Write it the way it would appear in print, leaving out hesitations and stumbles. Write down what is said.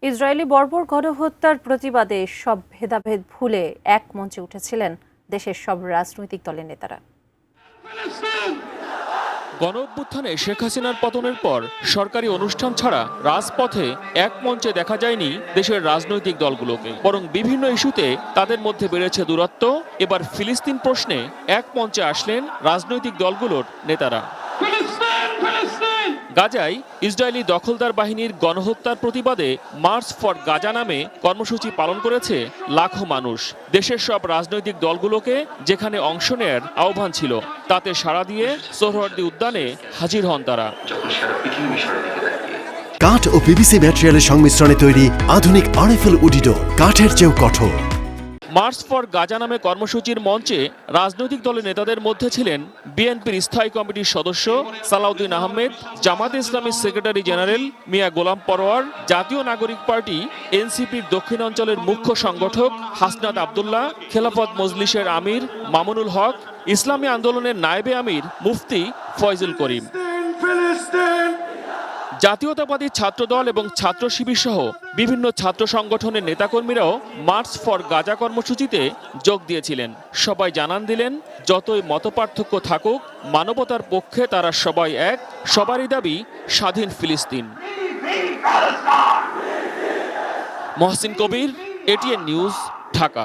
Israeli বর্বর গণহত্যার প্রতিবাদে সব ভেদাভেদ ভুলে এক মঞ্চে উঠেছিলেন দেশের সব রাজনৈতিক দলের নেতারা। গণঅভ্যুত্থানে শেখ হাসিনার পতনের পর সরকারি অনুষ্ঠান ছাড়া রাজপথে এক মঞ্চে দেখা যায়নি দেশের রাজনৈতিক দলগুলোকে, বরং বিভিন্ন ইস্যুতে তাদের মধ্যে বেড়েছে দূরত্ব। এবার ফিলিস্তিন প্রশ্নে এক মঞ্চে আসলেন রাজনৈতিক দলগুলোর নেতারা। গাজায় ইসরায়েলি দখলদার বাহিনীর গণহত্যার প্রতিবাদে মার্চ ফর গাজা নামে কর্মসূচি পালন করেছে লাখো মানুষ। দেশের সব রাজনৈতিক দলগুলোকে যেখানে অংশ নেয়ার আহ্বান ছিল, তাতে সাড়া দিয়ে সোহরাওয়ার্দী উদ্যানে হাজির হন তারা। কাঠ ও পিভিসি ম্যাটেরিয়ালের সংমিশ্রণে তৈরি আধুনিক আরএফএল উডিডোর, কাঠের চেয়েও কঠোর। মার্চ ফর গাজা নামে কর্মসূচির মঞ্চে রাজনৈতিক দলের নেতাদের মধ্যে ছিলেন বিএনপির স্থায়ী কমিটির সদস্য সালাউদ্দিন আহমেদ, জামাতে ইসলামীর সেক্রেটারি জেনারেল মিয়া গোলাম পরোয়ার, জাতীয় নাগরিক পার্টি এনসিপির দক্ষিণাঞ্চলের মুখ্য সংগঠক হাসনাত আবদুল্লাহ, খেলাফত মজলিসের আমির মামুনুল হক, ইসলামী আন্দোলনের নায়েবে আমির মুফতি ফয়জুল করিম। জাতীয়তাবাদী ছাত্রদল এবং ছাত্র শিবির সহ বিভিন্ন ছাত্র সংগঠনের নেতাকর্মীরাও মার্চ ফর গাজা কর্মসূচিতে যোগ দিয়েছিলেন। সবাই জানান দিলেন, যতই মতপার্থক্য থাকুক, মানবতার পক্ষে তারা সবাই এক, সবারই দাবি স্বাধীন ফিলিস্তিন। মহসিন কবির, এটিএন নিউজ, ঢাকা।